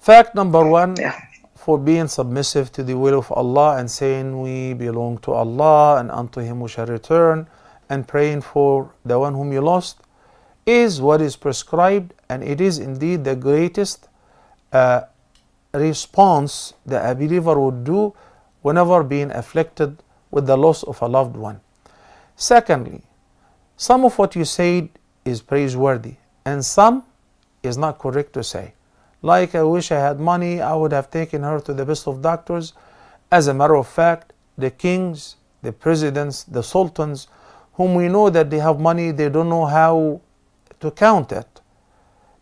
Fact number one, Yeah. for being submissive to the will of Allah and saying we belong to Allah and unto Him we shall return, and praying for the one whom you lost, is what is prescribed, and it is indeed the greatest response that a believer would do whenever being afflicted with the loss of a loved one. Secondly, some of what you said is praiseworthy and some is not correct to say. Like, I wish I had money, I would have taken her to the best of doctors. As a matter of fact, the kings, the presidents, the sultans, whom we know that they have money, they don't know how to count it.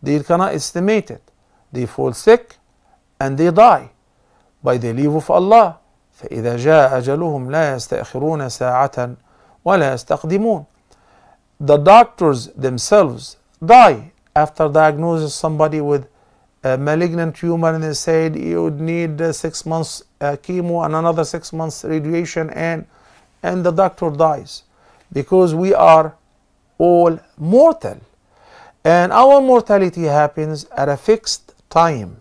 They cannot estimate it. They fall sick and they die by the leave of Allah. فإذا جاء أجلهم لا يستأخرون ساعة ولا يستقدمون. The doctors themselves die after diagnosis somebody with a malignant tumor, and they said you would need 6 months chemo and another 6 months radiation, and the doctor dies, because we are all mortal and our mortality happens at a fixed time.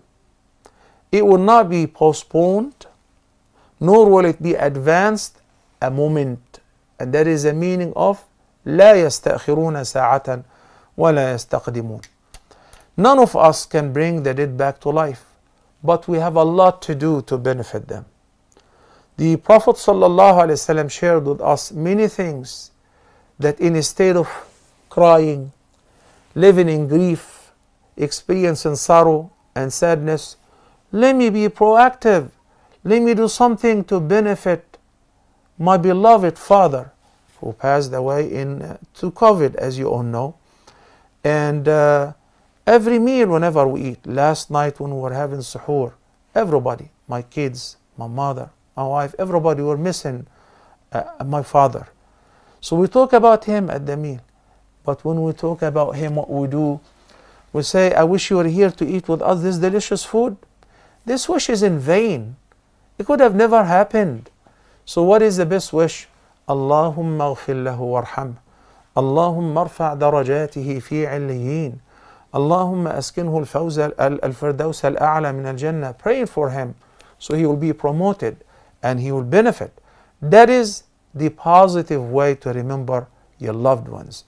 It will not be postponed, nor will it be advanced a moment, and that is the meaning of لا يستأخرون ساعة ولا يستقدمون. None of us can bring the dead back to life, but we have a lot to do to benefit them. The Prophet ﷺ shared with us many things that in a state of crying, living in grief, experiencing sorrow and sadness, let me be proactive. Let me do something to benefit my beloved father who passed away to COVID, as you all know. And every meal whenever we eat, last night when we were having suhoor, everybody, my kids, my mother, my wife, everybody were missing my father. So we talk about him at the meal. But when we talk about him, what we do, we say, I wish you were here to eat with us this delicious food. This wish is in vain. It could have never happened. So what is the best wish? Allahumma اغفر له وارحمه. اللهم ارفع درجاته في عليين. اللهم أسكنه الفردوس الأعلى من الجنة. Praying for him so he will be promoted and he will benefit. That is the positive way to remember your loved ones.